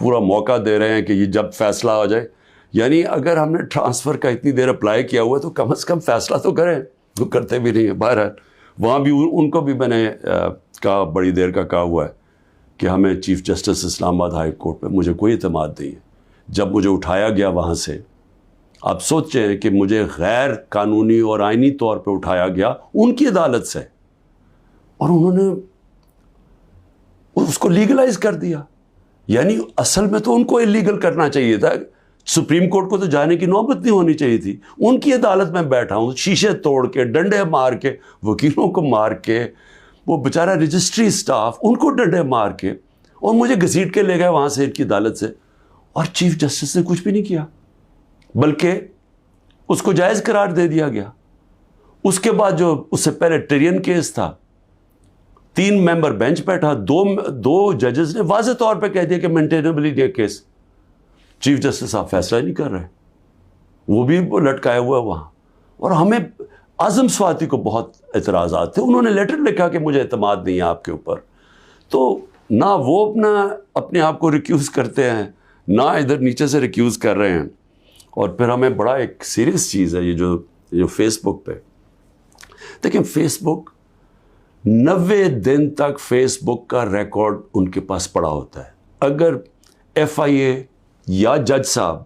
پورا موقع دے رہے ہیں کہ یہ جب فیصلہ ہو جائے. یعنی اگر ہم نے ٹرانسفر کا اتنی دیر اپلائی کیا ہوا ہے تو کم از کم فیصلہ تو کریں. وہ کرتے بھی نہیں ہیں. بہرحال وہاں بھی ان کو بھی میں نے کہا، بڑی دیر کا کہا ہوا ہے کہ ہمیں چیف جسٹس اسلام آباد ہائی کورٹ پہ مجھے کوئی اعتماد نہیں ہے. جب مجھے اٹھایا گیا وہاں سے، آپ سوچیں کہ مجھے غیر قانونی اور آئینی طور پہ اٹھایا گیا ان کی عدالت سے، اور انہوں نے اس کو لیگلائز کر دیا. یعنی اصل میں تو ان کو اللیگل کرنا چاہیے تھا. سپریم کورٹ کو تو جانے کی نوبت نہیں ہونی چاہیے تھی. ان کی عدالت میں بیٹھا ہوں، شیشے توڑ کے، ڈنڈے مار کے، وکیلوں کو مار کے، وہ بیچارہ رجسٹری اسٹاف ان کو ڈنڈے مار کے، اور مجھے گھسیٹ کے لے گئے وہاں سے ان کی عدالت سے. اور چیف جسٹس نے کچھ بھی نہیں کیا، بلکہ اس کو جائز قرار دے دیا گیا. اس کے بعد جو اس سے پہلے ٹرین کیس تھا، 3 ممبر بینچ بیٹھا، دو ججز نے واضح طور پہ کہہ دیا کہ مینٹینیبل ہے کیس. چیف جسٹس صاحب فیصلہ ہی نہیں کر رہے، وہ بھی لٹکائے ہوا ہے وہاں. اور ہمیں اعظم سواتی کو بہت اعتراضات تھے. انہوں نے لیٹر لکھا کہ مجھے اعتماد نہیں ہے آپ کے اوپر. تو نہ وہ اپنے آپ کو ریکیوز کرتے ہیں، نہ ادھر نیچے سے ریکیوز کر رہے ہیں. اور پھر ہمیں بڑا ایک سیریس چیز ہے یہ جو فیس بک پہ دیکھیں. فیس بک 90 دن تک فیس بک کا ریکارڈ ان کے پاس پڑا ہوتا ہے. اگر ایف آئی اے یا جج صاحب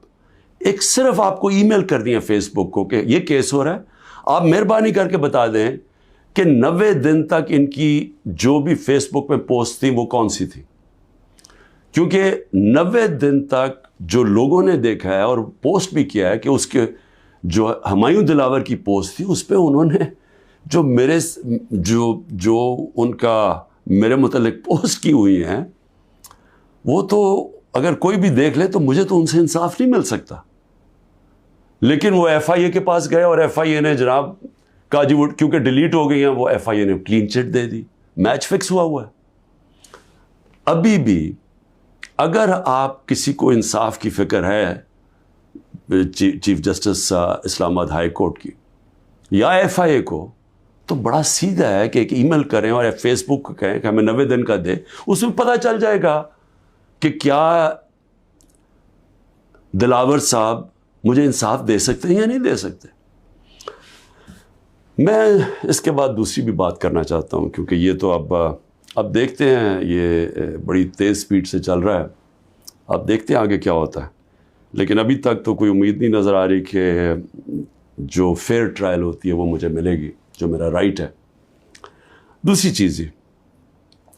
ایک صرف آپ کو ای میل کر دیا فیس بک کو کہ یہ کیس ہو رہا ہے، آپ مہربانی کر کے بتا دیں کہ 90 دن تک ان کی جو بھی فیس بک میں پوسٹ تھی وہ کون سی تھی. کیونکہ 90 دن تک جو لوگوں نے دیکھا ہے اور پوسٹ بھی کیا ہے کہ اس کے جو ہمایوں دلاور کی پوسٹ تھی اس پہ انہوں نے جو ان کا میرے متعلق پوسٹ کی ہوئی ہیں، وہ تو اگر کوئی بھی دیکھ لے تو مجھے تو ان سے انصاف نہیں مل سکتا. لیکن وہ ایف آئی اے کے پاس گئے اور ایف آئی اے نے جناب کہا جی وہ کیونکہ ڈیلیٹ ہو گئی ہیں، وہ ایف آئی اے نے کلین چٹ دے دی. میچ فکس ہوا ہے. ابھی بھی اگر آپ کسی کو انصاف کی فکر ہے چیف جسٹس اسلام آباد ہائی کورٹ کی یا ایف آئی اے کو، تو بڑا سیدھا ہے کہ ایک ای میل کریں اور فیس بک کو کہیں کہ ہمیں 90 دن کا دے. اس میں پتہ چل جائے گا کہ کیا دلاور صاحب مجھے انصاف دے سکتے ہیں یا نہیں دے سکتے. میں اس کے بعد دوسری بھی بات کرنا چاہتا ہوں، کیونکہ یہ تو اب دیکھتے ہیں، یہ بڑی تیز سپیڈ سے چل رہا ہے. اب دیکھتے ہیں آگے کیا ہوتا ہے. لیکن ابھی تک تو کوئی امید نہیں نظر آ رہی کہ جو فیئر ٹرائل ہوتی ہے وہ مجھے ملے گی، جو میرا رائٹ ہے. دوسری چیز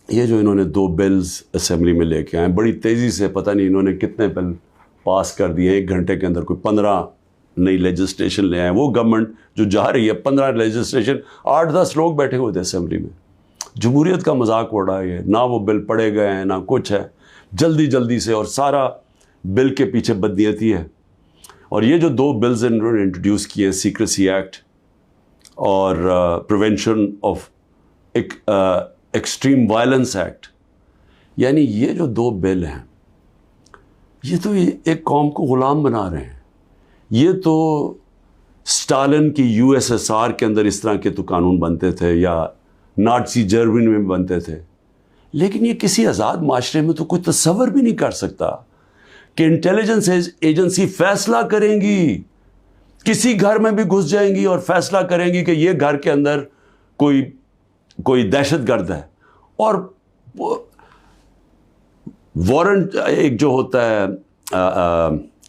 یہ جو انہوں نے 2 بلز اسمبلی میں لے کے آئے بڑی تیزی سے، پتہ نہیں انہوں نے کتنے بل پاس کر دیے 1 گھنٹے کے اندر. کوئی 15 نئی لیجسلیشن لے آئے. وہ گورنمنٹ جو جا رہی ہے 15 لیجسلیشن، 8-10 لوگ بیٹھے ہوئے تھے اسمبلی میں. جمہوریت کا مذاق اڑ رہا ہے. نہ وہ بل پڑھے گئے ہیں نہ کچھ ہے، جلدی سے، اور سارا بل کے پیچھے بدنیتی ہے. اور یہ جو 2 بلز انہوں نے انٹروڈیوس کیے ہیں، سیکریسی ایکٹ اور prevention of extreme violence act, یعنی یہ جو 2 بل ہیں یہ تو ایک قوم کو غلام بنا رہے ہیں. یہ تو اسٹالن کی USSR کے اندر اس طرح کے تو قانون بنتے تھے، یا نازی جرمنی میں بنتے تھے. لیکن یہ کسی آزاد معاشرے میں تو کوئی تصور بھی نہیں کر سکتا کہ انٹیلیجنس ایجنسی فیصلہ کریں گی، کسی گھر میں بھی گھس جائیں گی اور فیصلہ کریں گی کہ یہ گھر کے اندر کوئی دہشت گرد ہے. اور وارنٹ ایک جو ہوتا ہے،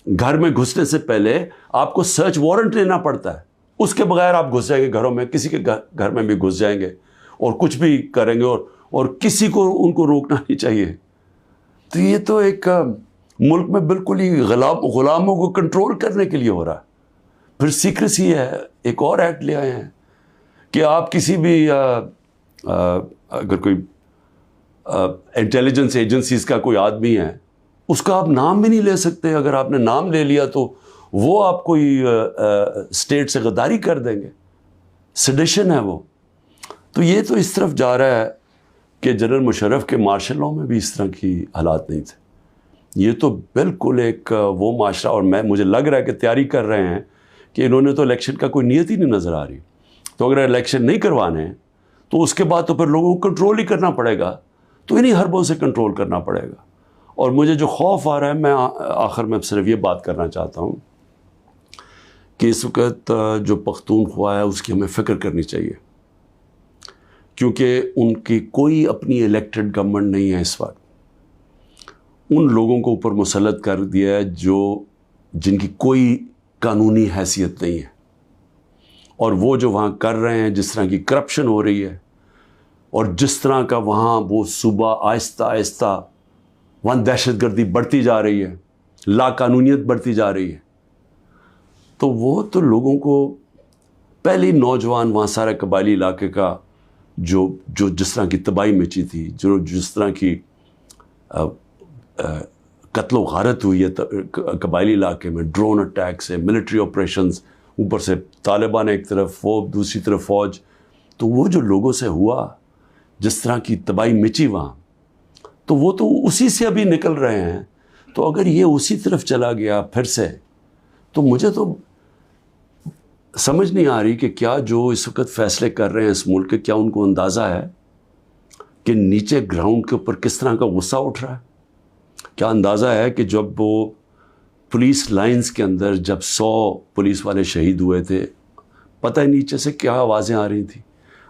گھر میں گھسنے سے پہلے آپ کو سرچ وارنٹ لینا پڑتا ہے. اس کے بغیر آپ گھس جائیں گے گھروں میں، کسی کے گھر میں بھی گھس جائیں گے اور کچھ بھی کریں گے، اور کسی کو ان کو روکنا نہیں چاہیے. تو یہ تو ایک ملک میں بالکل ہی غلاموں کو کنٹرول کرنے کے لیے ہو رہا ہے. پھر سیکریسی ہے، ایک اور ایکٹ لے آئے ہیں کہ آپ کسی بھی اگر کوئی انٹیلیجنس ایجنسیز کا کوئی آدمی ہے، اس کا آپ نام بھی نہیں لے سکتے. اگر آپ نے نام لے لیا تو وہ آپ کوئی اسٹیٹ سے غداری کر دیں گے، سیڈیشن ہے وہ. تو یہ تو اس طرف جا رہا ہے کہ جنرل مشرف کے مارشل لاء میں بھی اس طرح کی حالات نہیں تھے. یہ تو بالکل ایک وہ معاشرہ، اور مجھے لگ رہا ہے کہ تیاری کر رہے ہیں کہ انہوں نے تو الیکشن کا کوئی نیت ہی نہیں نظر آ رہی. تو اگر الیکشن نہیں کروانے ہیں تو اس کے بعد تو پھر لوگوں کو کنٹرول ہی کرنا پڑے گا. تو انہی حربوں سے کنٹرول کرنا پڑے گا. اور مجھے جو خوف آ رہا ہے، میں آخر میں صرف یہ بات کرنا چاہتا ہوں کہ اس وقت جو پختونخوا ہے اس کی ہمیں فکر کرنی چاہیے، کیونکہ ان کی کوئی اپنی الیکٹڈ گورنمنٹ نہیں ہے اس وقت. ان لوگوں کو اوپر مسلط کر دیا ہے جن کی کوئی قانونی حیثیت نہیں ہے، اور وہ جو وہاں کر رہے ہیں، جس طرح کی کرپشن ہو رہی ہے اور جس طرح کا وہاں وہ صوبہ آہستہ آہستہ وہاں دہشت گردی بڑھتی جا رہی ہے، لا قانونیت بڑھتی جا رہی ہے، تو وہ تو لوگوں کو پہلے نوجوان وہاں سارے قبائلی علاقے کا جو جس طرح کی تباہی مچی تھی، جس طرح کی قتل و غارت ہوئی ہے قبائلی علاقے میں، ڈرون اٹیک سے، ملٹری آپریشنز، اوپر سے طالبان ایک طرف، وہ دوسری طرف فوج، تو وہ جو لوگوں سے ہوا، جس طرح کی تباہی مچی وہاں، تو وہ تو اسی سے ابھی نکل رہے ہیں. تو اگر یہ اسی طرف چلا گیا پھر سے، تو مجھے تو سمجھ نہیں آ رہی کہ کیا جو اس وقت فیصلے کر رہے ہیں اس ملک کے، کیا ان کو اندازہ ہے کہ نیچے گراؤنڈ کے اوپر کس طرح کا غصہ اٹھ رہا ہے؟ کیا اندازہ ہے کہ جب وہ پولیس لائنز کے اندر جب 100 پولیس والے شہید ہوئے تھے، پتہ ہے نیچے سے کیا آوازیں آ رہی تھیں؟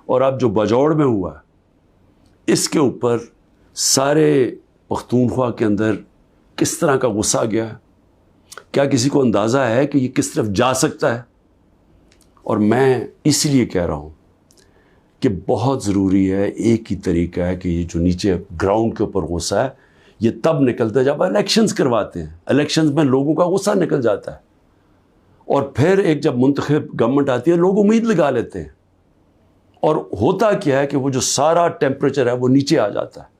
اور اب جو بجوڑ میں ہوا، اس کے اوپر سارے پختونخوا کے اندر کس طرح کا غصہ گیا ہے؟ کیا کسی کو اندازہ ہے کہ یہ کس طرف جا سکتا ہے؟ اور میں اس لیے کہہ رہا ہوں کہ بہت ضروری ہے، ایک ہی طریقہ ہے کہ یہ جو نیچے گراؤنڈ کے اوپر غصہ ہے، یہ تب نکلتا ہے جب الیکشنز کرواتے ہیں. الیکشنز میں لوگوں کا غصہ نکل جاتا ہے، اور پھر ایک جب منتخب گورنمنٹ آتی ہے، لوگ امید لگا لیتے ہیں، اور ہوتا کیا ہے کہ وہ جو سارا ٹیمپریچر ہے وہ نیچے آ جاتا ہے،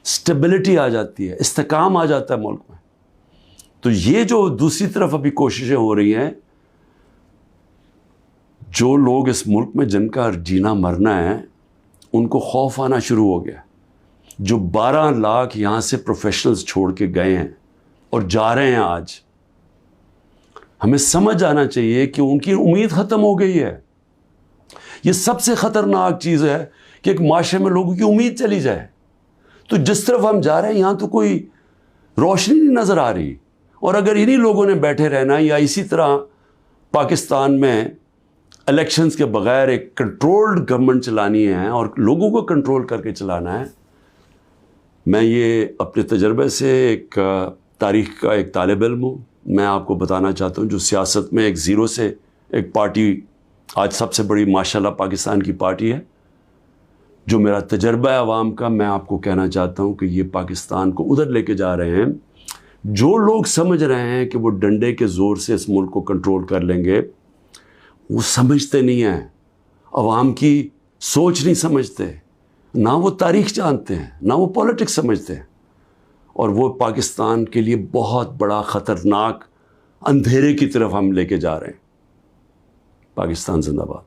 اسٹیبلٹی آ جاتی ہے، استحکام آ جاتا ہے ملک میں. تو یہ جو دوسری طرف ابھی کوششیں ہو رہی ہیں، جو لوگ اس ملک میں جن کا جینا مرنا ہے، ان کو خوف آنا شروع ہو گیا. جو 12 لاکھ یہاں سے پروفیشنلز چھوڑ کے گئے ہیں اور جا رہے ہیں، آج ہمیں سمجھ آنا چاہیے کہ ان کی امید ختم ہو گئی ہے. یہ سب سے خطرناک چیز ہے کہ ایک معاشرے میں لوگوں کی امید چلی جائے. تو جس طرف ہم جا رہے ہیں، یہاں تو کوئی روشنی نہیں نظر آ رہی. اور اگر انہی لوگوں نے بیٹھے رہنا یا اسی طرح پاکستان میں الیکشنز کے بغیر ایک کنٹرولڈ گورنمنٹ چلانی ہے اور لوگوں کو کنٹرول کر کے چلانا ہے، میں یہ اپنے تجربے سے ایک تاریخ کا ایک طالب علم ہوں، میں آپ کو بتانا چاہتا ہوں، جو سیاست میں ایک زیرو سے ایک پارٹی آج سب سے بڑی ماشاءاللہ پاکستان کی پارٹی ہے، جو میرا تجربہ ہے عوام کا، میں آپ کو کہنا چاہتا ہوں کہ یہ پاکستان کو ادھر لے کے جا رہے ہیں. جو لوگ سمجھ رہے ہیں کہ وہ ڈنڈے کے زور سے اس ملک کو کنٹرول کر لیں گے، وہ سمجھتے نہیں ہیں، عوام کی سوچ نہیں سمجھتے، نہ وہ تاریخ جانتے ہیں، نہ وہ پولیٹکس سمجھتے ہیں، اور وہ پاکستان کے لیے بہت بڑا خطرناک اندھیرے کی طرف ہم لے کے جا رہے ہیں. پاکستان زندہ باد.